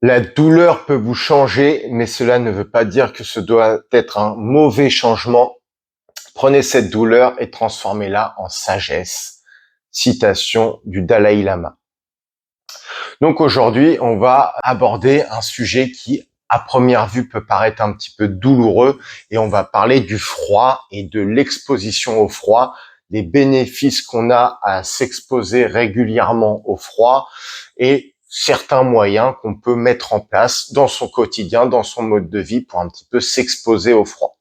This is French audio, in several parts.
La douleur peut vous changer, mais cela ne veut pas dire que ce doit être un mauvais changement. Prenez cette douleur et transformez-la en sagesse. Citation du Dalai Lama. Donc aujourd'hui, on va aborder un sujet qui, à première vue, peut paraître un petit peu douloureux et on va parler du froid et de l'exposition au froid, des bénéfices qu'on a à s'exposer régulièrement au froid et certains moyens qu'on peut mettre en place dans son quotidien, dans son mode de vie pour un petit peu s'exposer au froid.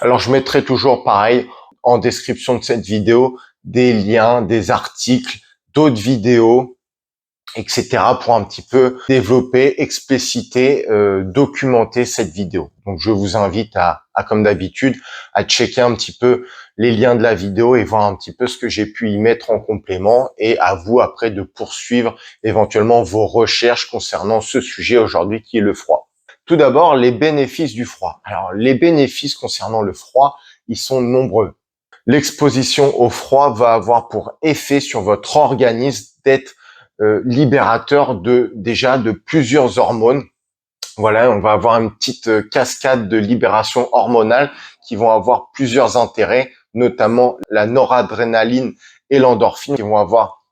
Alors je mettrai toujours pareil en description de cette vidéo des liens, des articles, d'autres vidéos, etc. pour un petit peu développer, expliciter, documenter cette vidéo. Donc je vous invite à comme d'habitude, à checker un petit peu les liens de la vidéo et voir un petit peu ce que j'ai pu y mettre en complément et à vous après de poursuivre éventuellement vos recherches concernant ce sujet aujourd'hui qui est le froid. Tout d'abord, les bénéfices du froid. Alors les bénéfices concernant le froid, ils sont nombreux. L'exposition au froid va avoir pour effet sur votre organisme d'être libérateur de plusieurs hormones. Voilà, on va avoir une petite cascade de libération hormonale qui vont avoir plusieurs intérêts, notamment la noradrénaline et l'endorphine qui vont avoir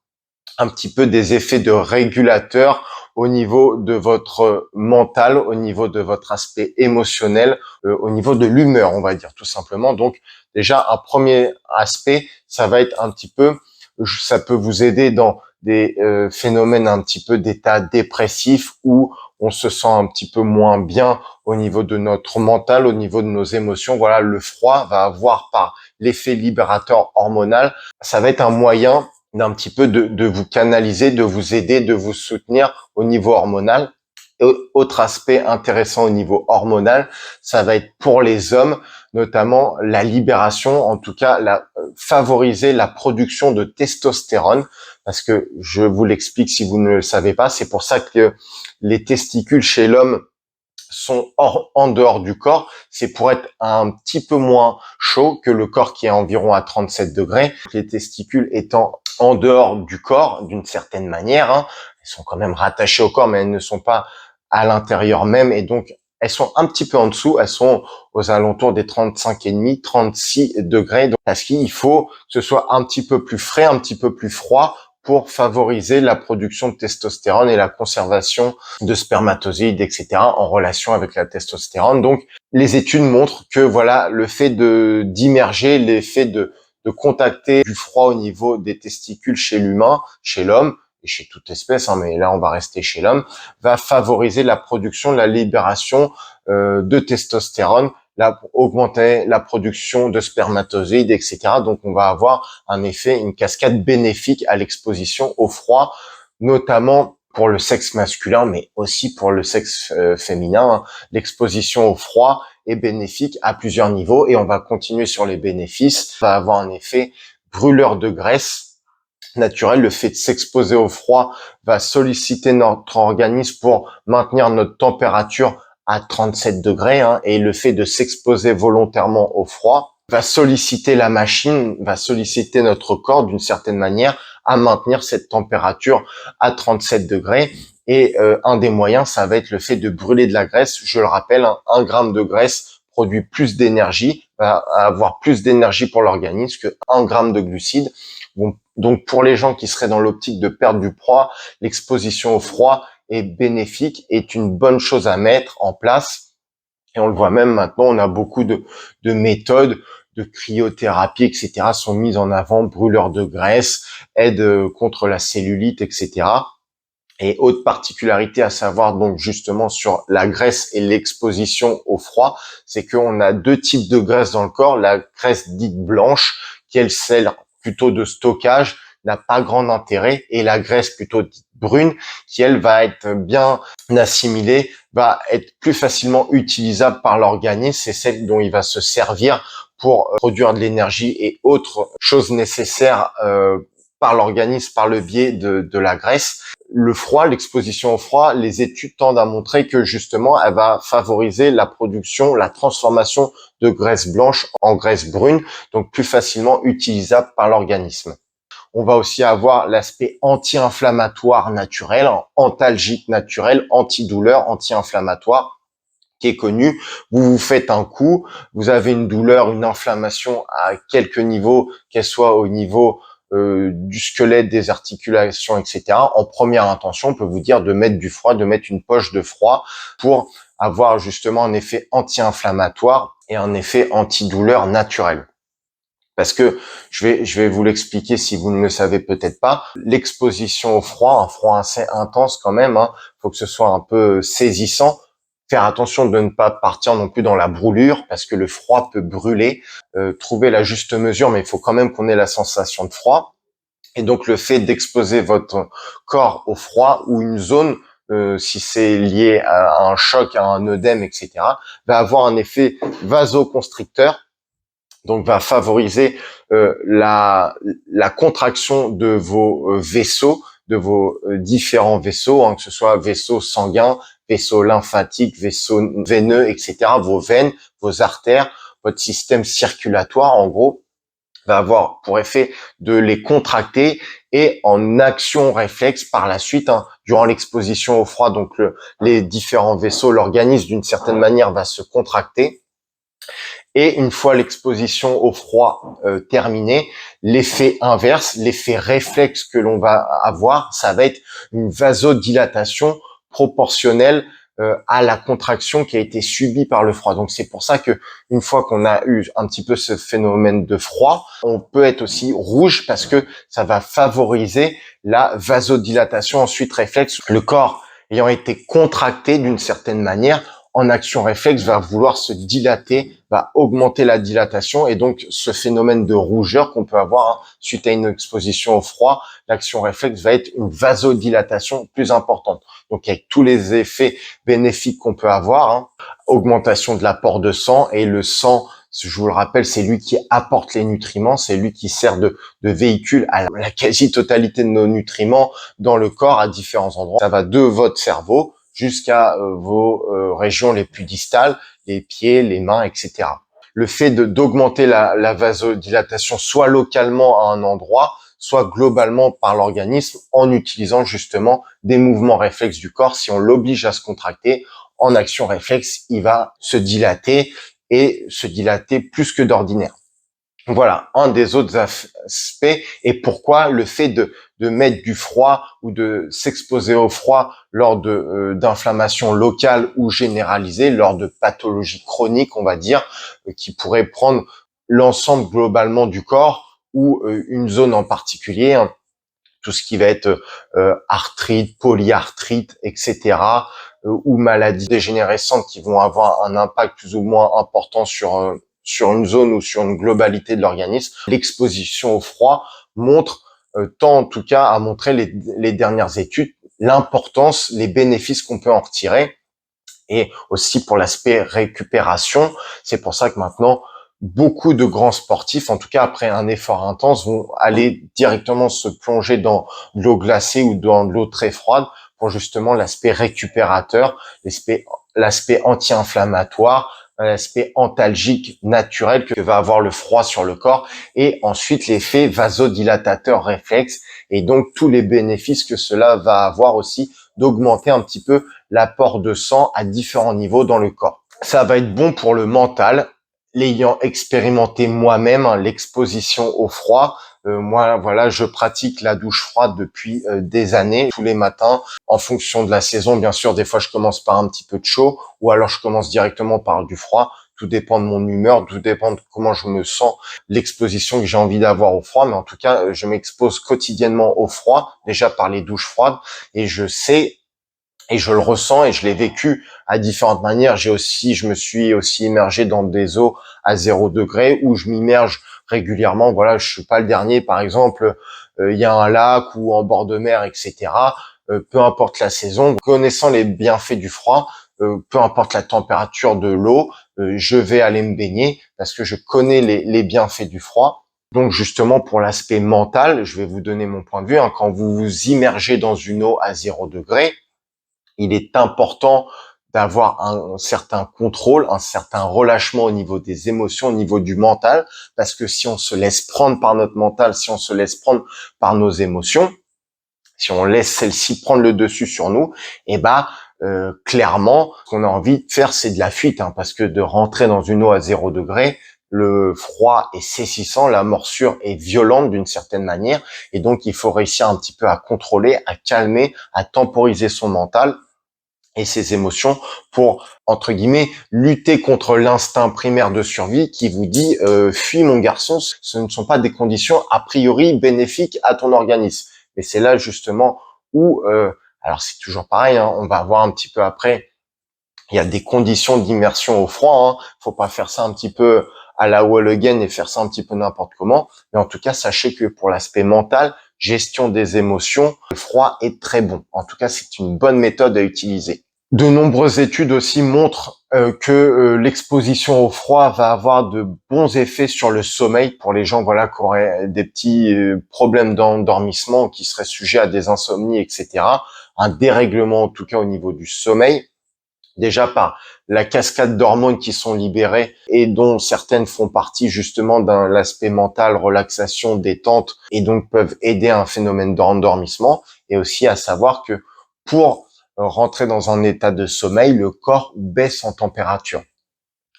un petit peu des effets de régulateurs au niveau de votre mental, au niveau de votre aspect émotionnel, au niveau de l'humeur, on va dire tout simplement. Donc déjà, un premier aspect, ça va être un petit peu, ça peut vous aider dans des phénomènes un petit peu d'état dépressif où on se sent un petit peu moins bien au niveau de notre mental, au niveau de nos émotions. Voilà, le froid va avoir par l'effet libérateur hormonal, ça va être un moyen d'un petit peu de vous canaliser, de vous aider, de vous soutenir au niveau hormonal. Et autre aspect intéressant au niveau hormonal, ça va être pour les hommes, notamment la libération, en tout cas favoriser la production de testostérone, parce que je vous l'explique si vous ne le savez pas, c'est pour ça que les testicules chez l'homme sont en dehors du corps, c'est pour être un petit peu moins chaud que le corps qui est environ à 37 degrés. Les testicules étant en dehors du corps, d'une certaine manière, elles sont quand même rattachées au corps, mais elles ne sont pas à l'intérieur même, et donc elles sont un petit peu en dessous, elles sont aux alentours des 35,5, 36 degrés, donc, parce qu'il faut que ce soit un petit peu plus frais, un petit peu plus froid, pour favoriser la production de testostérone et la conservation de spermatozoïdes, etc., en relation avec la testostérone. Donc, les études montrent que voilà, le fait d'immerger, l'effet de contacter du froid au niveau des testicules chez l'humain, chez l'homme, et chez toute espèce, mais là on va rester chez l'homme, va favoriser la production, la libération de testostérone, augmenter la production de spermatozoïdes, etc. Donc on va avoir un effet, une cascade bénéfique à l'exposition au froid, notamment pour le sexe masculin, mais aussi pour le sexe féminin. L'exposition au froid est bénéfique à plusieurs niveaux et on va continuer sur les bénéfices. Ça va avoir un effet brûleur de graisse naturel. Le fait de s'exposer au froid va solliciter notre organisme pour maintenir notre température à 37 degrés, et le fait de s'exposer volontairement au froid va solliciter la machine, va solliciter notre corps d'une certaine manière à maintenir cette température à 37 degrés. Et un des moyens, ça va être le fait de brûler de la graisse. Je le rappelle, 1 gramme de graisse produit plus d'énergie, va avoir plus d'énergie pour l'organisme que 1 gramme de glucides. Bon, donc pour les gens qui seraient dans l'optique de perdre du poids, l'exposition au froid est bénéfique, est une bonne chose à mettre en place. Et on le voit même maintenant, on a beaucoup de méthodes de cryothérapie, etc. sont mises en avant, brûleurs de graisse, aide contre la cellulite, etc. Et autre particularité à savoir donc justement sur la graisse et l'exposition au froid, c'est qu'on a 2 types de graisse dans le corps. La graisse dite blanche, qui est celle plutôt de stockage, n'a pas grand intérêt, et la graisse plutôt dite brune, qui elle va être bien assimilée, va être plus facilement utilisable par l'organisme, c'est celle dont il va se servir pour produire de l'énergie et autres choses nécessaires par l'organisme par le biais de la graisse. Le froid, l'exposition au froid, les études tendent à montrer que justement, elle va favoriser la production, la transformation de graisse blanche en graisse brune, donc plus facilement utilisable par l'organisme. On va aussi avoir l'aspect anti-inflammatoire naturel, antalgique naturel, antidouleur, anti-inflammatoire qui est connu. Vous vous faites un coup, vous avez une douleur, une inflammation à quelques niveaux, qu'elle soit au niveau du squelette, des articulations, etc. En première intention, on peut vous dire de mettre du froid, de mettre une poche de froid pour avoir justement un effet anti-inflammatoire et un effet antidouleur naturel. Parce que je vais vous l'expliquer si vous ne le savez peut-être pas. L'exposition au froid, un froid assez intense quand même, faut que ce soit un peu saisissant. Faire attention de ne pas partir non plus dans la brûlure parce que le froid peut brûler. Trouver la juste mesure, mais il faut quand même qu'on ait la sensation de froid. Et donc le fait d'exposer votre corps au froid ou une zone, si c'est lié à un choc, à un œdème, etc., va avoir un effet vasoconstricteur, donc va favoriser la contraction de vos vaisseaux, de vos différents vaisseaux, que ce soit vaisseaux sanguins, vaisseaux lymphatiques, vaisseaux veineux, etc., vos veines, vos artères, votre système circulatoire, en gros, va avoir pour effet de les contracter et en action réflexe par la suite, durant l'exposition au froid, donc les différents vaisseaux, l'organisme d'une certaine manière va se contracter. Et une fois l'exposition au froid terminée, l'effet inverse, l'effet réflexe que l'on va avoir, ça va être une vasodilatation proportionnelle à la contraction qui a été subie par le froid. Donc c'est pour ça que une fois qu'on a eu un petit peu ce phénomène de froid, on peut être aussi rouge parce que ça va favoriser la vasodilatation ensuite réflexe. Le corps ayant été contracté d'une certaine manière, en action réflexe, va vouloir se dilater, va augmenter la dilatation et donc ce phénomène de rougeur qu'on peut avoir suite à une exposition au froid, l'action réflexe va être une vasodilatation plus importante. Donc avec tous les effets bénéfiques qu'on peut avoir, augmentation de l'apport de sang, et le sang, je vous le rappelle, c'est lui qui apporte les nutriments, c'est lui qui sert de véhicule à la quasi-totalité de nos nutriments dans le corps à différents endroits. Ça va de votre cerveau jusqu'à vos régions les plus distales, les pieds, les mains, etc. Le fait d'augmenter la vasodilatation soit localement à un endroit, soit globalement par l'organisme en utilisant justement des mouvements réflexes du corps. Si on l'oblige à se contracter, en action réflexe, il va se dilater et se dilater plus que d'ordinaire. Voilà, un des autres aspects, et pourquoi le fait de mettre du froid ou de s'exposer au froid lors d'inflammations locales ou généralisées, lors de pathologies chroniques, on va dire, qui pourraient prendre l'ensemble globalement du corps ou une zone en particulier, tout ce qui va être arthrite, polyarthrite, etc., ou maladies dégénérescentes qui vont avoir un impact plus ou moins important sur une zone ou sur une globalité de l'organisme. L'exposition au froid montre, tend en tout cas à montrer les dernières études, l'importance, les bénéfices qu'on peut en retirer, et aussi pour l'aspect récupération. C'est pour ça que maintenant, beaucoup de grands sportifs, en tout cas après un effort intense, vont aller directement se plonger dans de l'eau glacée ou dans de l'eau très froide pour justement l'aspect récupérateur, l'aspect anti-inflammatoire, l'aspect antalgique naturel que va avoir le froid sur le corps, et ensuite l'effet vasodilatateur réflexe, et donc tous les bénéfices que cela va avoir aussi d'augmenter un petit peu l'apport de sang à différents niveaux dans le corps. Ça va être bon pour le mental, l'ayant expérimenté moi-même, l'exposition au froid. Moi, voilà, je pratique la douche froide depuis des années, tous les matins, en fonction de la saison. Bien sûr, des fois, je commence par un petit peu de chaud, ou alors je commence directement par du froid. Tout dépend de mon humeur, tout dépend de comment je me sens, l'exposition que j'ai envie d'avoir au froid. Mais en tout cas, je m'expose quotidiennement au froid, déjà par les douches froides, et je sais et je le ressens et je l'ai vécu à différentes manières. Je me suis aussi immergé dans des eaux à 0 degré où je m'immerge régulièrement. Voilà, je suis pas le dernier. Par exemple, il y a un lac ou en bord de mer, etc. Peu importe la saison, connaissant les bienfaits du froid, peu importe la température de l'eau, je vais aller me baigner parce que je connais les bienfaits du froid. Donc justement pour l'aspect mental, je vais vous donner mon point de vue. Quand vous vous immergez dans une eau à 0 degré, il est important d'avoir un certain contrôle, un certain relâchement au niveau des émotions, au niveau du mental, parce que si on se laisse prendre par notre mental, si on se laisse prendre par nos émotions, si on laisse celle-ci prendre le dessus sur nous, eh ben clairement, ce qu'on a envie de faire, c'est de la fuite, hein, parce que de rentrer dans une eau à 0 degré, le froid est saisissant, la morsure est violente d'une certaine manière, et donc il faut réussir un petit peu à contrôler, à calmer, à temporiser son mental et ses émotions pour, entre guillemets, lutter contre l'instinct primaire de survie qui vous dit fuis mon garçon, ce ne sont pas des conditions a priori bénéfiques à ton organisme. Mais c'est là justement où, alors c'est toujours pareil, hein, on va voir un petit peu après, il y a des conditions d'immersion au froid, hein, faut pas faire ça un petit peu à la wall again et faire ça un petit peu n'importe comment, mais en tout cas, sachez que pour l'aspect mental, gestion des émotions, le froid est très bon. En tout cas, c'est une bonne méthode à utiliser. De nombreuses études aussi montrent que l'exposition au froid va avoir de bons effets sur le sommeil pour les gens voilà qui auraient des petits problèmes d'endormissement, qui seraient sujets à des insomnies, etc. Un dérèglement en tout cas au niveau du sommeil, déjà par la cascade d'hormones qui sont libérées et dont certaines font partie justement d'un l'aspect mental, relaxation, détente et donc peuvent aider à un phénomène d'endormissement, et aussi à savoir que pour rentrer dans un état de sommeil, le corps baisse en température.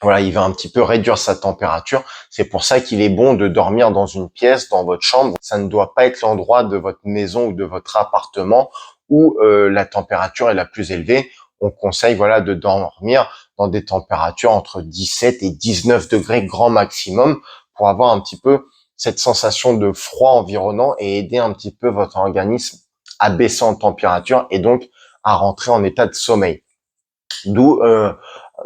Voilà, il va un petit peu réduire sa température. C'est pour ça qu'il est bon de dormir dans une pièce, dans votre chambre. Ça ne doit pas être l'endroit de votre maison ou de votre appartement où la température est la plus élevée. On conseille voilà de dormir dans des températures entre 17 et 19 degrés grand maximum pour avoir un petit peu cette sensation de froid environnant et aider un petit peu votre organisme à baisser en température et donc à rentrer en état de sommeil. D'où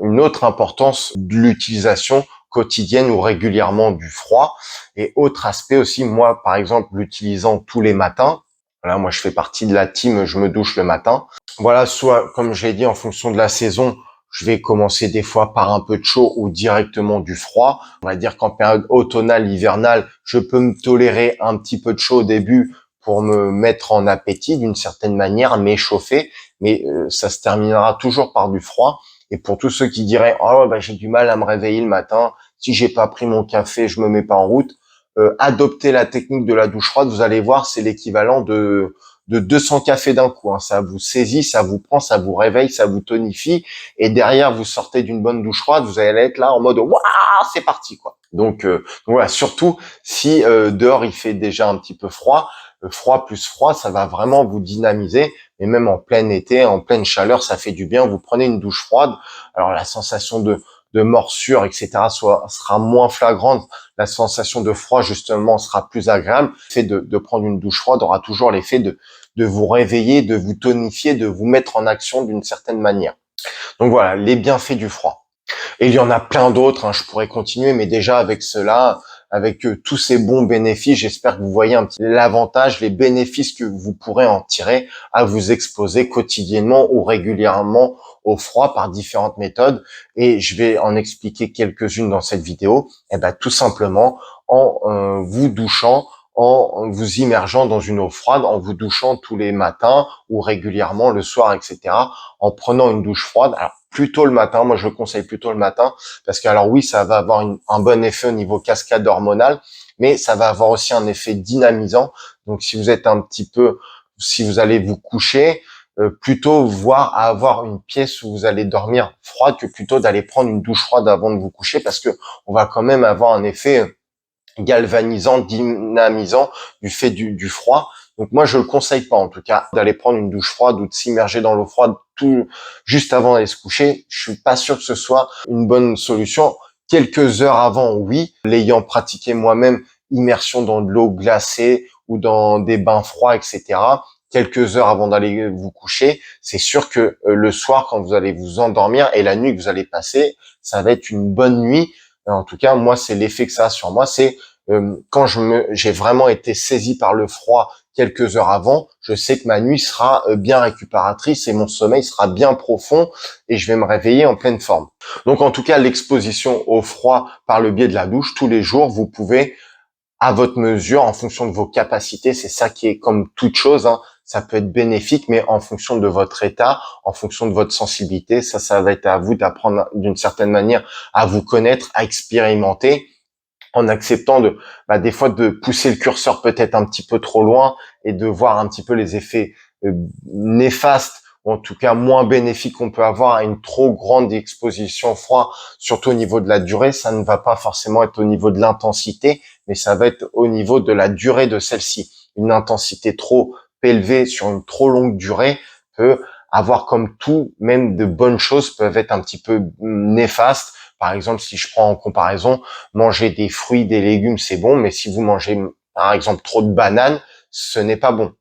une autre importance de l'utilisation quotidienne ou régulièrement du froid. Et autre aspect aussi, moi par exemple l'utilisant tous les matins, voilà, moi je fais partie de la team je me douche le matin. Voilà, soit comme j'ai dit en fonction de la saison, je vais commencer des fois par un peu de chaud ou directement du froid. On va dire qu'en période automnale, hivernale, je peux me tolérer un petit peu de chaud au début pour me mettre en appétit d'une certaine manière, m'échauffer, mais ça se terminera toujours par du froid. Et pour tous ceux qui diraient oh bah j'ai du mal à me réveiller le matin, si j'ai pas pris mon café, je me mets pas en route, adoptez la technique de la douche froide, vous allez voir, c'est l'équivalent de 200 cafés d'un coup, hein. Ça vous saisit, ça vous prend, ça vous réveille, ça vous tonifie, et derrière vous sortez d'une bonne douche froide, vous allez être là en mode waouh, c'est parti quoi. Donc voilà, surtout si dehors il fait déjà un petit peu froid, froid plus froid, ça va vraiment vous dynamiser. Et même en plein été, en pleine chaleur, ça fait du bien. Vous prenez une douche froide, alors la sensation de morsure, etc., sera moins flagrante. La sensation de froid, justement, sera plus agréable. Le fait de prendre une douche froide aura toujours l'effet de vous réveiller, de vous tonifier, de vous mettre en action d'une certaine manière. Donc voilà, les bienfaits du froid. Et il y en a plein d'autres, hein, je pourrais continuer, mais déjà avec cela, avec tous ces bons bénéfices, j'espère que vous voyez un petit l'avantage, les bénéfices que vous pourrez en tirer à vous exposer quotidiennement ou régulièrement au froid par différentes méthodes. Et je vais en expliquer quelques-unes dans cette vidéo. Et ben tout simplement en vous douchant, en vous immergeant dans une eau froide, en vous douchant tous les matins ou régulièrement le soir, etc. En prenant une douche froide. Alors plutôt le matin, moi je le conseille plutôt le matin, parce que alors oui, ça va avoir un bon effet au niveau cascade hormonale, mais ça va avoir aussi un effet dynamisant. Donc si vous êtes un petit peu, si vous allez vous coucher, plutôt voir à avoir une pièce où vous allez dormir froide que plutôt d'aller prendre une douche froide avant de vous coucher, parce que on va quand même avoir un effet galvanisant, dynamisant du fait du froid. Donc moi je le conseille pas en tout cas d'aller prendre une douche froide ou de s'immerger dans l'eau froide tout juste avant d'aller se coucher. Je suis pas sûr que ce soit une bonne solution. Quelques heures avant, oui, l'ayant pratiqué moi-même, immersion dans de l'eau glacée ou dans des bains froids, etc. Quelques heures avant d'aller vous coucher, c'est sûr que le soir, quand vous allez vous endormir et la nuit que vous allez passer, ça va être une bonne nuit. En tout cas, moi, c'est l'effet que ça a sur moi. C'est quand j'ai vraiment été saisi par le froid quelques heures avant, je sais que ma nuit sera bien récupératrice et mon sommeil sera bien profond et je vais me réveiller en pleine forme. Donc en tout cas, l'exposition au froid par le biais de la douche tous les jours, vous pouvez à votre mesure, en fonction de vos capacités, c'est ça qui est comme toute chose, hein, ça peut être bénéfique, mais en fonction de votre état, en fonction de votre sensibilité, ça va être à vous d'apprendre d'une certaine manière à vous connaître, à expérimenter, en acceptant des fois de pousser le curseur peut-être un petit peu trop loin et de voir un petit peu les effets néfastes ou en tout cas moins bénéfiques qu'on peut avoir à une trop grande exposition au froid, surtout au niveau de la durée. Ça ne va pas forcément être au niveau de l'intensité, mais ça va être au niveau de la durée de celle-ci. Une intensité trop élevée sur une trop longue durée peut avoir comme tout, même de bonnes choses peuvent être un petit peu néfastes. Par exemple, si je prends en comparaison, manger des fruits, des légumes, c'est bon, mais si vous mangez, par exemple, trop de bananes, ce n'est pas bon.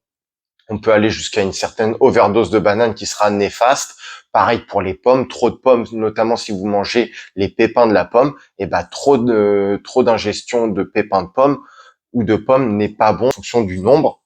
On peut aller jusqu'à une certaine overdose de bananes qui sera néfaste. Pareil pour les pommes, trop de pommes, notamment si vous mangez les pépins de la pomme, trop d'ingestion de pépins de pommes ou de pommes n'est pas bon en fonction du nombre.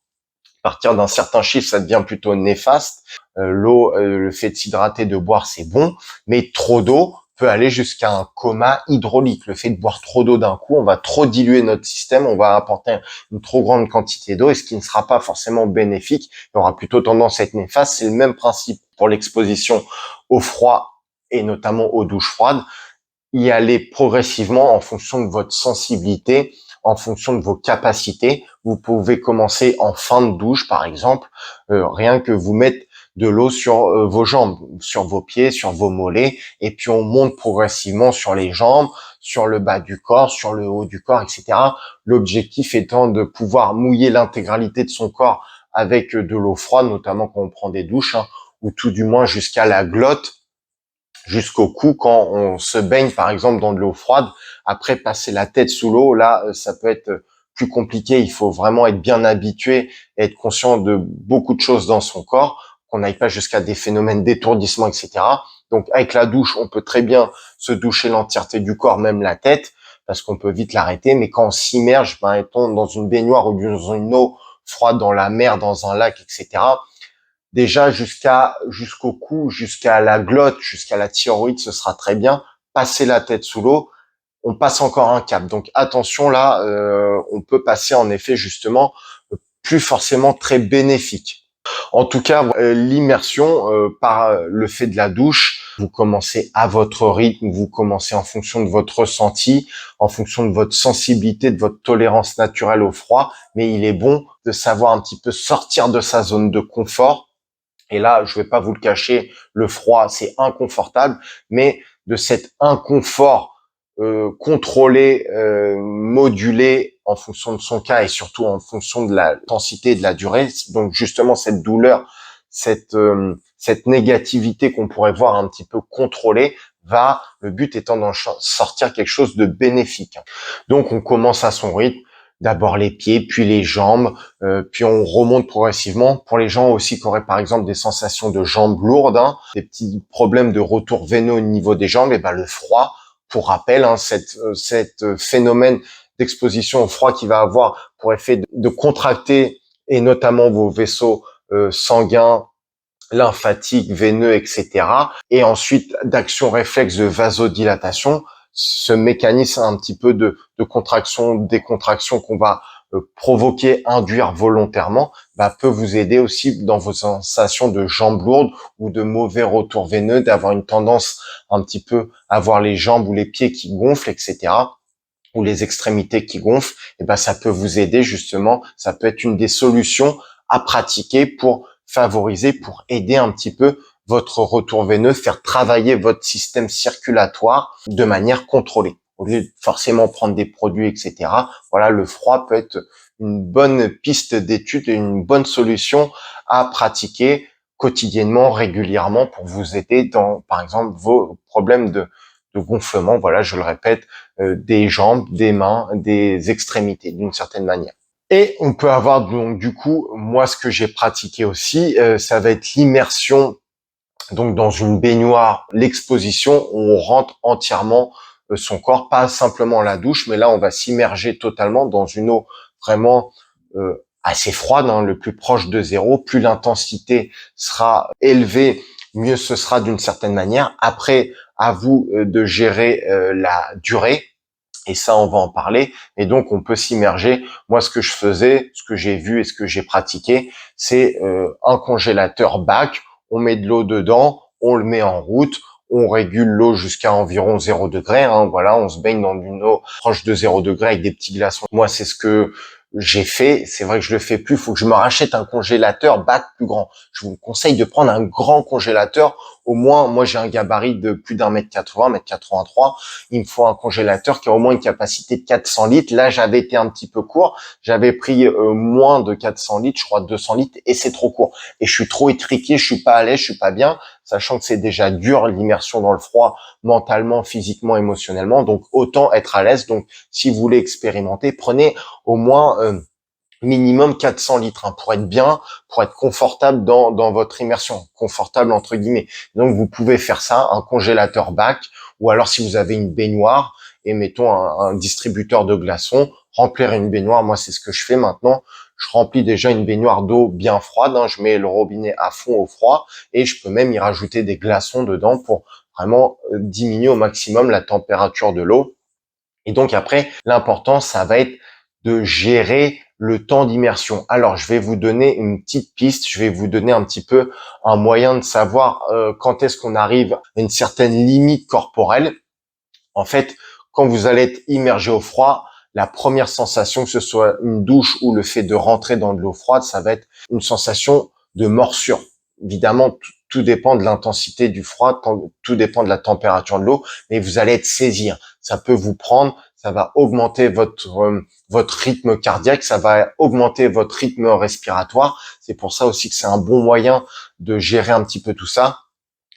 À partir d'un certain chiffre, ça devient plutôt néfaste. L'eau, le fait de s'hydrater, de boire, c'est bon, mais trop d'eau peut aller jusqu'à un coma hydraulique. Le fait de boire trop d'eau d'un coup, on va trop diluer notre système, on va apporter une trop grande quantité d'eau, et ce qui ne sera pas forcément bénéfique, il aura plutôt tendance à être néfaste. C'est le même principe pour l'exposition au froid et notamment aux douches froides. Y aller progressivement en fonction de votre sensibilité, en fonction de vos capacités. Vous pouvez commencer en fin de douche, par exemple, rien que vous mettre de l'eau sur vos jambes, sur vos pieds, sur vos mollets, et puis on monte progressivement sur les jambes, sur le bas du corps, sur le haut du corps, etc. L'objectif étant de pouvoir mouiller l'intégralité de son corps avec de l'eau froide, notamment quand on prend des douches, ou tout du moins jusqu'à la glotte, jusqu'au cou quand on se baigne par exemple dans de l'eau froide. Après, passer la tête sous l'eau, là ça peut être plus compliqué. Il faut vraiment être bien habitué et être conscient de beaucoup de choses dans son corps, qu'on n'aille pas jusqu'à des phénomènes d'étourdissement, etc. Donc avec la douche, on peut très bien se doucher l'entièreté du corps, même la tête, parce qu'on peut vite l'arrêter. Mais quand on s'immerge, étant dans une baignoire ou dans une eau froide, dans la mer, dans un lac, etc., déjà jusqu'au cou, jusqu'à la glotte, jusqu'à la thyroïde, ce sera très bien. Passer la tête sous l'eau, on passe encore un cap. Donc attention là, on peut passer en effet justement plus forcément très bénéfique. En tout cas, l'immersion par le fait de la douche, vous commencez à votre rythme, vous commencez en fonction de votre ressenti, en fonction de votre sensibilité, de votre tolérance naturelle au froid, mais il est bon de savoir un petit peu sortir de sa zone de confort. Et là, je vais pas vous le cacher, le froid, c'est inconfortable, mais de cet inconfort contrôlé, modulé en fonction de son cas et surtout en fonction de la intensité et de la durée. Donc justement, cette douleur, cette négativité qu'on pourrait voir un petit peu contrôlée, le but étant d'en sortir quelque chose de bénéfique. Donc on commence à son rythme. D'abord les pieds, puis les jambes, puis on remonte progressivement. Pour les gens aussi qui auraient par exemple des sensations de jambes lourdes, des petits problèmes de retour veineux au niveau des jambes, et le froid, pour rappel, cette phénomène d'exposition au froid qui va avoir pour effet de contracter et notamment vos vaisseaux sanguins, lymphatiques, veineux, etc. Et ensuite d'action réflexe de vasodilatation, ce mécanisme un petit peu de contraction, décontraction qu'on va provoquer, induire volontairement, peut vous aider aussi dans vos sensations de jambes lourdes ou de mauvais retours veineux, d'avoir une tendance un petit peu à avoir les jambes ou les pieds qui gonflent, etc., ou les extrémités qui gonflent. Et ça peut vous aider justement, ça peut être une des solutions à pratiquer pour favoriser, pour aider un petit peu votre retour veineux, faire travailler votre système circulatoire de manière contrôlée. Au lieu de forcément prendre des produits, etc. Voilà, le froid peut être une bonne piste d'étude et une bonne solution à pratiquer quotidiennement, régulièrement pour vous aider dans, par exemple, vos problèmes de gonflement. Voilà, je le répète, des jambes, des mains, des extrémités d'une certaine manière. Et on peut avoir donc du coup, moi ce que j'ai pratiqué aussi, ça va être l'immersion donc dans une baignoire, l'exposition où on rentre entièrement son corps, pas simplement la douche, mais là on va s'immerger totalement dans une eau vraiment assez froide, le plus proche de zéro. Plus l'intensité sera élevée, mieux ce sera d'une certaine manière. Après, à vous de gérer la durée. Et ça, on va en parler. Et donc, on peut s'immerger. Moi, ce que je faisais, ce que j'ai vu et ce que j'ai pratiqué, c'est un congélateur bac. On met de l'eau dedans, on le met en route, on régule l'eau jusqu'à environ 0 degré. Hein, voilà, on se baigne dans une eau proche de 0 degré avec des petits glaçons. Moi, c'est ce que j'ai fait. C'est vrai que je le fais plus. Il faut que je me rachète un congélateur bac plus grand. Je vous conseille de prendre un grand congélateur. Au moins, moi, j'ai un gabarit de plus d'1,80 m, 1,83 m. Il me faut un congélateur qui a au moins une capacité de 400 litres. Là, j'avais été un petit peu court. J'avais pris moins de 400 litres, je crois 200 litres, et c'est trop court. Et je suis trop étriqué, je suis pas à l'aise, je suis pas bien, sachant que c'est déjà dur l'immersion dans le froid, mentalement, physiquement, émotionnellement. Donc, autant être à l'aise. Donc, si vous voulez expérimenter, prenez au moins minimum 400 litres pour être bien, pour être confortable dans votre immersion, confortable entre guillemets. Donc vous pouvez faire ça, un congélateur bac, ou alors si vous avez une baignoire et mettons un distributeur de glaçons, remplir une baignoire. Moi c'est ce que je fais maintenant. Je remplis déjà une baignoire d'eau bien froide, hein, je mets le robinet à fond au froid et je peux même y rajouter des glaçons dedans pour vraiment diminuer au maximum la température de l'eau. Et donc après, l'important, ça va être de gérer le temps d'immersion. Alors, je vais vous donner une petite piste, je vais vous donner un petit peu un moyen de savoir quand est-ce qu'on arrive à une certaine limite corporelle. En fait, quand vous allez être immergé au froid, la première sensation, que ce soit une douche ou le fait de rentrer dans de l'eau froide, ça va être une sensation de morsure. Évidemment, tout dépend de l'intensité du froid, tout dépend de la température de l'eau, mais vous allez être saisi. Ça peut vous prendre, ça va augmenter votre rythme cardiaque, ça va augmenter votre rythme respiratoire. C'est pour ça aussi que c'est un bon moyen de gérer un petit peu tout ça.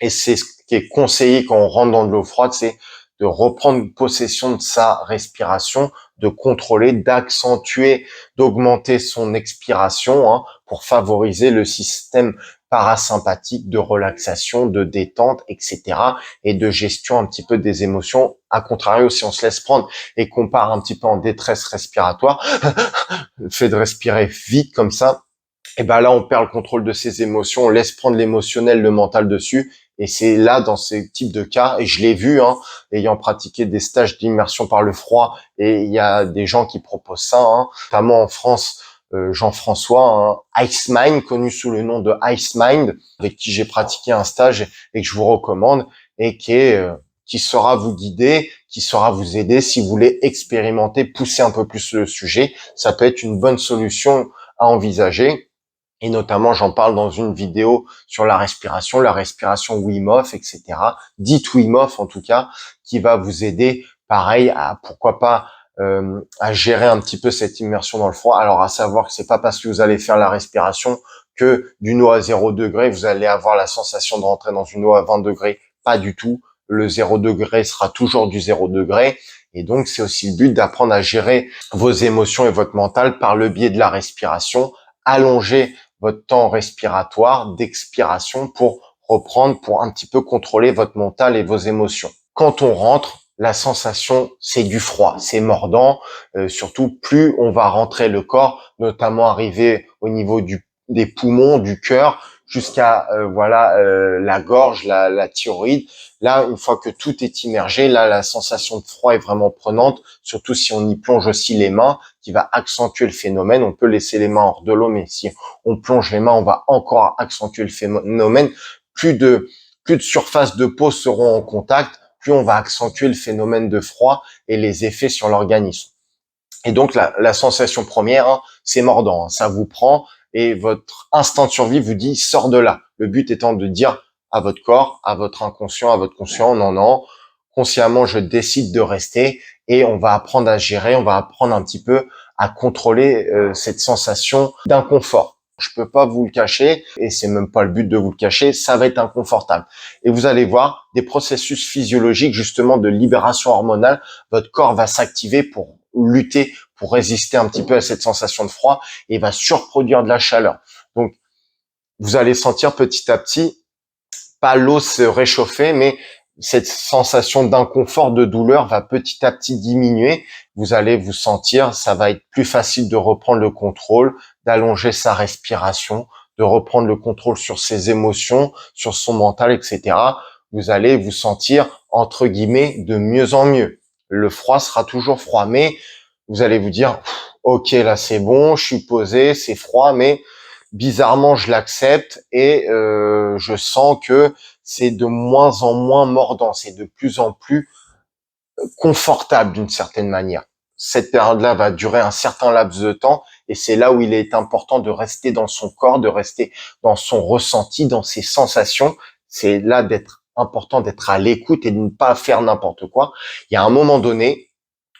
Et c'est ce qui est conseillé quand on rentre dans de l'eau froide, c'est de reprendre possession de sa respiration, de contrôler, d'accentuer, d'augmenter son expiration pour favoriser le système parasympathique de relaxation, de détente, etc. et de gestion un petit peu des émotions. À contrario, si on se laisse prendre et qu'on part un petit peu en détresse respiratoire, le fait de respirer vite comme ça, et ben là, on perd le contrôle de ses émotions, on laisse prendre l'émotionnel, le mental dessus. Et c'est là, dans ces types de cas, et je l'ai vu, ayant pratiqué des stages d'immersion par le froid, et il y a des gens qui proposent ça, notamment en France, Jean-François, Ice Mind, connu sous le nom de Ice Mind, avec qui j'ai pratiqué un stage et que je vous recommande, et qui saura vous guider, qui saura vous aider si vous voulez expérimenter, pousser un peu plus le sujet. Ça peut être une bonne solution à envisager. Et notamment, j'en parle dans une vidéo sur la respiration Wim Hof, etc. Dites Wim Hof, en tout cas, qui va vous aider, pareil, à pourquoi pas à gérer un petit peu cette immersion dans le froid. Alors, à savoir que c'est pas parce que vous allez faire la respiration que d'une eau à 0 degré, vous allez avoir la sensation de rentrer dans une eau à 20 degrés. Pas du tout. Le 0 degré sera toujours du 0 degré. Et donc, c'est aussi le but d'apprendre à gérer vos émotions et votre mental par le biais de la respiration, allonger votre temps respiratoire d'expiration pour reprendre, pour un petit peu contrôler votre mental et vos émotions. Quand on rentre, la sensation, c'est du froid, c'est mordant. Surtout, plus on va rentrer le corps, notamment arriver au niveau des poumons, du cœur, jusqu'à la gorge, la thyroïde. Là, une fois que tout est immergé, là, la sensation de froid est vraiment prenante, surtout si on y plonge aussi les mains, qui va accentuer le phénomène. On peut laisser les mains hors de l'eau, mais si on plonge les mains, on va encore accentuer le phénomène. Plus de surfaces de peau seront en contact, plus on va accentuer le phénomène de froid et les effets sur l'organisme. Et donc, la sensation première, c'est mordant. Ça vous prend et votre instinct de survie vous dit, sors de là. Le but étant de dire à votre corps, à votre inconscient, à votre conscient, non, non, consciemment, je décide de rester et on va apprendre à gérer, on va apprendre un petit peu à contrôler cette sensation d'inconfort. Je peux pas vous le cacher et c'est même pas le but de vous le cacher, ça va être inconfortable. Et vous allez voir des processus physiologiques justement de libération hormonale, votre corps va s'activer pour lutter, pour résister un petit peu à cette sensation de froid et va surproduire de la chaleur. Donc, vous allez sentir petit à petit, pas l'eau se réchauffer, mais cette sensation d'inconfort, de douleur va petit à petit diminuer. Vous allez vous sentir, ça va être plus facile de reprendre le contrôle, d'allonger sa respiration, de reprendre le contrôle sur ses émotions, sur son mental, etc. Vous allez vous sentir, entre guillemets, de mieux en mieux. le froid sera toujours froid. Mais vous allez vous dire, ok, là c'est bon, je suis posé, c'est froid, mais bizarrement je l'accepte et je sens que c'est de moins en moins mordant, c'est de plus en plus confortable d'une certaine manière. Cette période-là va durer un certain laps de temps et c'est là où il est important de rester dans son corps, de rester dans son ressenti, dans ses sensations. C'est là d'être important d'être à l'écoute et de ne pas faire n'importe quoi. Il y a un moment donné,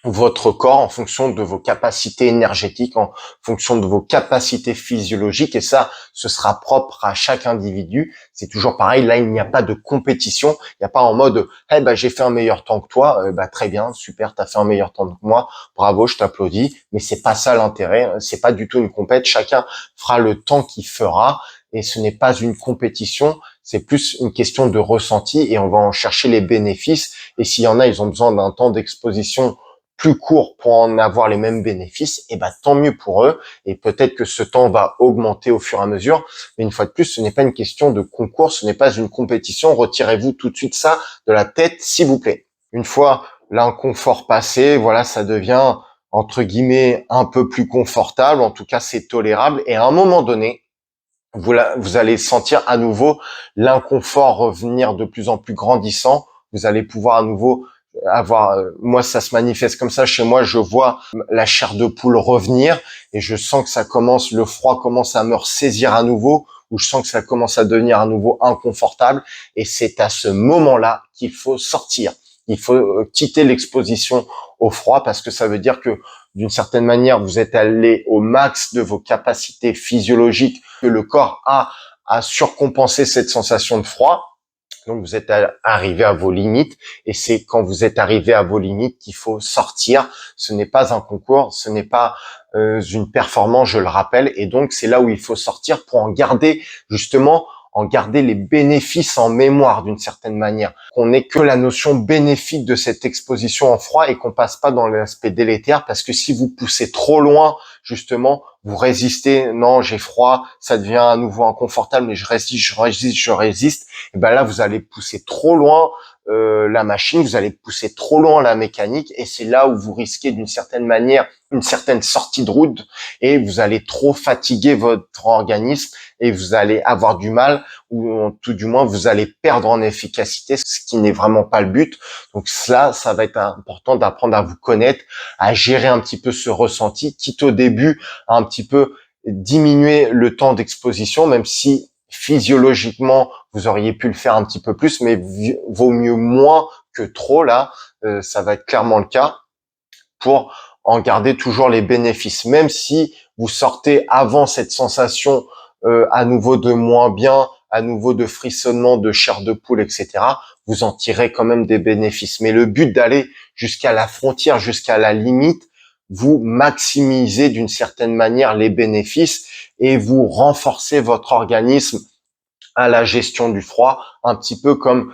votre corps en fonction de vos capacités énergétiques, en fonction de vos capacités physiologiques, et ça, ce sera propre à chaque individu. C'est toujours pareil, là, il n'y a pas de compétition, il n'y a pas en mode « Eh ben, j'ai fait un meilleur temps que toi, très bien, super, t'as fait un meilleur temps que moi, bravo, je t'applaudis », mais c'est pas ça l'intérêt, c'est pas du tout une compète, chacun fera le temps qu'il fera, et ce n'est pas une compétition, c'est plus une question de ressenti, et on va en chercher les bénéfices, et s'il y en a, ils ont besoin d'un temps d'exposition plus court pour en avoir les mêmes bénéfices, et ben tant mieux pour eux. Et peut-être que ce temps va augmenter au fur et à mesure. Mais une fois de plus, ce n'est pas une question de concours, ce n'est pas une compétition. Retirez-vous tout de suite ça de la tête, s'il vous plaît. Une fois l'inconfort passé, voilà, ça devient entre guillemets un peu plus confortable. En tout cas, c'est tolérable. Et à un moment donné, vous allez sentir à nouveau l'inconfort revenir de plus en plus grandissant. Vous allez pouvoir à nouveau avoir, moi ça se manifeste comme ça chez moi, je vois la chair de poule revenir et je sens que ça commence, le froid commence à me ressaisir à nouveau, ou je sens que ça commence à devenir à nouveau inconfortable, et c'est à ce moment-là qu'il faut sortir. Il faut quitter l'exposition au froid, parce que ça veut dire que d'une certaine manière, vous êtes allé au max de vos capacités physiologiques, que le corps a à surcompenser cette sensation de froid. Donc, vous êtes arrivé à vos limites, et c'est quand vous êtes arrivé à vos limites qu'il faut sortir. Ce n'est pas un concours, ce n'est pas une performance, je le rappelle, et donc c'est là où il faut sortir pour en garder justement en garder les bénéfices en mémoire d'une certaine manière. Qu'on n'ait que la notion bénéfique de cette exposition en froid et qu'on passe pas dans l'aspect délétère, parce que si vous poussez trop loin, justement, vous résistez, non, j'ai froid, ça devient à nouveau inconfortable, mais je résiste, et ben là, vous allez pousser trop loin la machine, vous allez pousser trop loin la mécanique, et c'est là où vous risquez d'une certaine manière une certaine sortie de route, et vous allez trop fatiguer votre organisme, et vous allez avoir du mal, ou tout du moins vous allez perdre en efficacité, ce qui n'est vraiment pas le but. Donc cela, ça va être important d'apprendre à vous connaître, à gérer un petit peu ce ressenti, quitte au début à un petit peu diminuer le temps d'exposition, même si physiologiquement vous auriez pu le faire un petit peu plus, mais vaut mieux moins que trop là, ça va être clairement le cas, pour en garder toujours les bénéfices. Même si vous sortez avant cette sensation à nouveau de moins bien, à nouveau de frissonnement, de chair de poule, etc., vous en tirez quand même des bénéfices. Mais le but d'aller jusqu'à la frontière, jusqu'à la limite, vous maximisez d'une certaine manière les bénéfices et vous renforcez votre organisme à la gestion du froid, un petit peu comme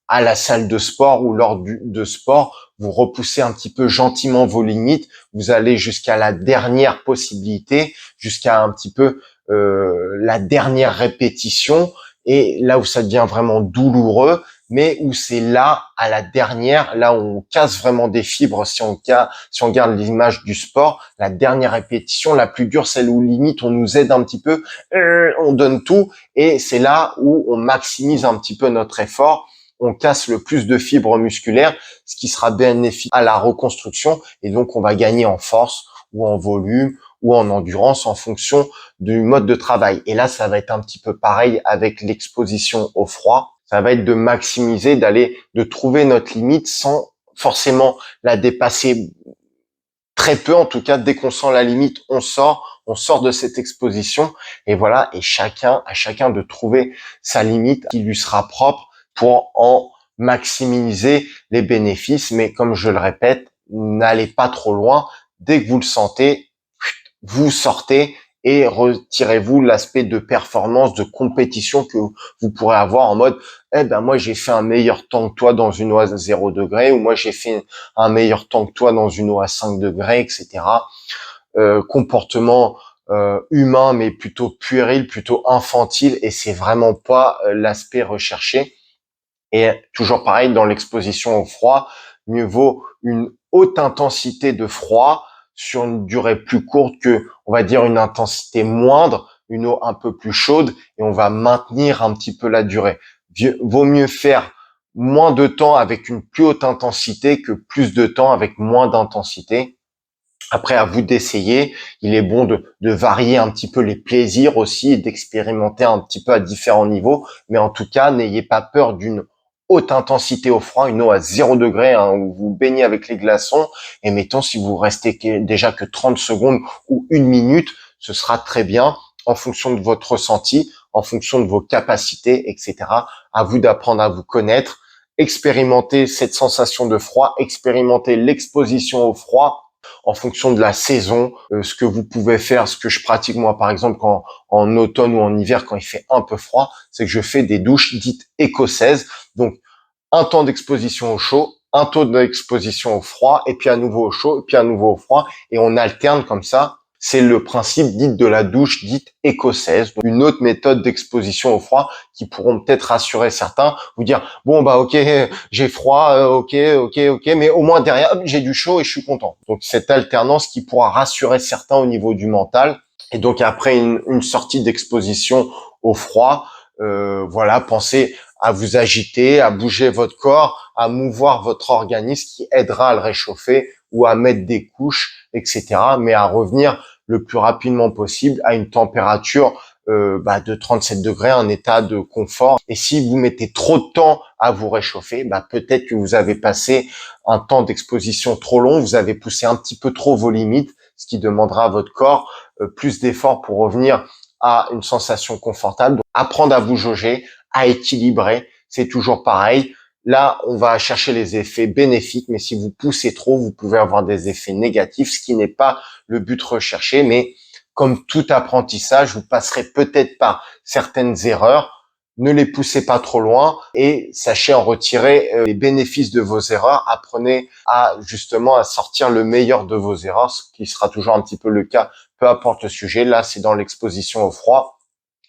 à la salle de sport, ou lors de sport, vous repoussez un petit peu gentiment vos limites, vous allez jusqu'à la dernière possibilité, jusqu'à un petit peu la dernière répétition, et là où ça devient vraiment douloureux, mais où c'est là, à la dernière, là où on casse vraiment des fibres, si on garde l'image du sport, la dernière répétition, la plus dure, celle où limite on nous aide un petit peu, on donne tout, et c'est là où on maximise un petit peu notre effort, on casse le plus de fibres musculaires, ce qui sera bénéfique à la reconstruction, et donc on va gagner en force, ou en volume, ou en endurance, en fonction du mode de travail. Et là, ça va être un petit peu pareil avec l'exposition au froid. Ça va être de maximiser, de trouver notre limite sans forcément la dépasser très peu. En tout cas, dès qu'on sent la limite, on sort de cette exposition, et voilà. Et à chacun de trouver sa limite qui lui sera propre pour en maximiser les bénéfices. Mais comme je le répète, n'allez pas trop loin. Dès que vous le sentez, vous sortez et retirez-vous l'aspect de performance, de compétition que vous pourrez avoir en mode eh ben moi j'ai fait un meilleur temps que toi dans une eau à 0 degré, ou moi j'ai fait un meilleur temps que toi dans une eau à 5 degrés, etc. Comportement humain, mais plutôt puéril, plutôt infantile, et c'est vraiment pas l'aspect recherché. Et toujours pareil, dans l'exposition au froid, Mieux vaut une haute intensité de froid sur une durée plus courte que, on va dire, une intensité moindre, une eau un peu plus chaude, et on va maintenir un petit peu la durée. Vaut mieux faire moins de temps avec une plus haute intensité que plus de temps avec moins d'intensité. Après, à vous d'essayer. Il est bon de varier un petit peu les plaisirs aussi et d'expérimenter un petit peu à différents niveaux. Mais en tout cas, n'ayez pas peur d'une haute intensité au froid, une eau à 0 degré, hein, où vous baignez avec les glaçons. Et mettons, si vous restez déjà que 30 secondes ou 1 minute, ce sera très bien en fonction de votre ressenti, en fonction de vos capacités, etc. À vous d'apprendre à vous connaître, expérimenter cette sensation de froid, expérimenter l'exposition au froid en fonction de la saison, ce que vous pouvez faire, ce que je pratique moi par exemple quand en automne ou en hiver quand il fait un peu froid, c'est que je fais des douches dites écossaises. Donc un temps d'exposition au chaud, un temps d'exposition au froid, et puis à nouveau au chaud, et puis à nouveau au froid, et on alterne comme ça. C'est le principe dit de la douche dite écossaise. Donc, une autre méthode d'exposition au froid qui pourront peut-être rassurer certains, vous dire bon bah ok, j'ai froid, ok, mais au moins derrière hop, j'ai du chaud et je suis content. Donc cette alternance qui pourra rassurer certains au niveau du mental. Et donc après une sortie d'exposition au froid, voilà, pensez à vous agiter, à bouger votre corps, à mouvoir votre organisme qui aidera à le réchauffer ou à mettre des couches, etc. Mais à revenir le plus rapidement possible à une température de 37 degrés, un état de confort. Et si vous mettez trop de temps à vous réchauffer, peut-être que vous avez passé un temps d'exposition trop long, vous avez poussé un petit peu trop vos limites, ce qui demandera à votre corps plus d'efforts pour revenir à une sensation confortable. Donc, apprendre à vous jauger, à équilibrer, c'est toujours pareil. Là, on va chercher les effets bénéfiques, mais si vous poussez trop, vous pouvez avoir des effets négatifs, ce qui n'est pas le but recherché. Mais comme tout apprentissage, vous passerez peut-être par certaines erreurs. Ne les poussez pas trop loin et sachez en retirer les bénéfices de vos erreurs. Apprenez à justement à sortir le meilleur de vos erreurs, ce qui sera toujours un petit peu le cas, peu importe le sujet. Là, c'est dans l'exposition au froid.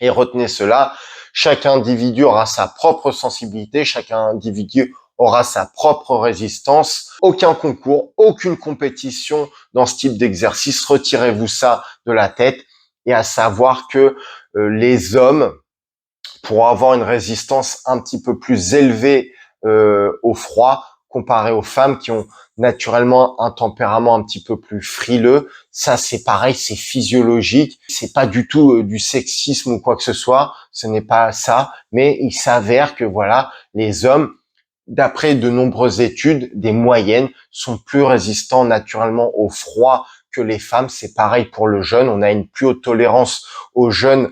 Et retenez cela, chaque individu aura sa propre sensibilité, chaque individu aura sa propre résistance. Aucun concours, aucune compétition dans ce type d'exercice. Retirez-vous ça de la tête et à savoir que les hommes, pour avoir une résistance un petit peu plus élevée au froid, comparé aux femmes qui ont naturellement un tempérament un petit peu plus frileux. Ça, c'est pareil, c'est physiologique. C'est pas du tout du sexisme ou quoi que ce soit. Ce n'est pas ça. Mais il s'avère que voilà, les hommes, d'après de nombreuses études, des moyennes, sont plus résistants naturellement au froid que les femmes. C'est pareil pour le jeûne. On a une plus haute tolérance au jeûne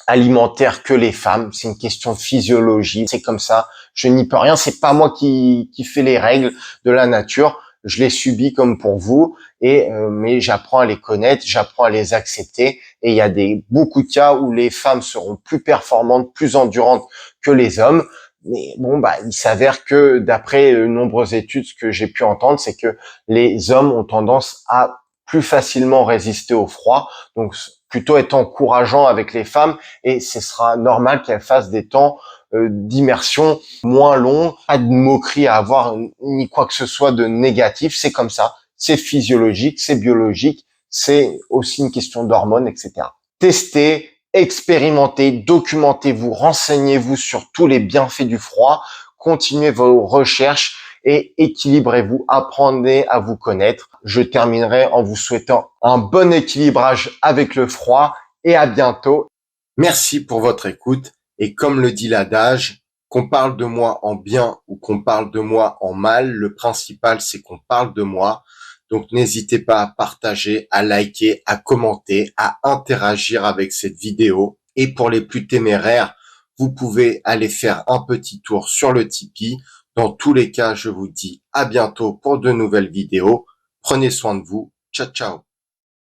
alimentaire que les femmes. C'est une question de physiologie. C'est comme ça. Je n'y peux rien. C'est pas moi qui fais les règles de la nature. Je les subis comme pour vous. Mais j'apprends à les connaître, j'apprends à les accepter. Et il y a beaucoup de cas où les femmes seront plus performantes, plus endurantes que les hommes. Mais bon, il s'avère que d'après de nombreuses études, ce que j'ai pu entendre, c'est que les hommes ont tendance à plus facilement résister au froid. Donc, plutôt être encourageant avec les femmes et ce sera normal qu'elles fassent des temps d'immersion moins longs, pas de moquerie à avoir ni quoi que ce soit de négatif, c'est comme ça, c'est physiologique, c'est biologique, c'est aussi une question d'hormones, etc. Testez, expérimentez, documentez-vous, renseignez-vous sur tous les bienfaits du froid, continuez vos recherches et équilibrez-vous, apprenez à vous connaître. Je terminerai en vous souhaitant un bon équilibrage avec le froid et à bientôt. Merci pour votre écoute et comme le dit l'adage, qu'on parle de moi en bien ou qu'on parle de moi en mal, le principal c'est qu'on parle de moi. Donc n'hésitez pas à partager, à liker, à commenter, à interagir avec cette vidéo. Et pour les plus téméraires, vous pouvez aller faire un petit tour sur le Tipeee. Dans tous les cas, je vous dis à bientôt pour de nouvelles vidéos. Prenez soin de vous. Ciao, ciao.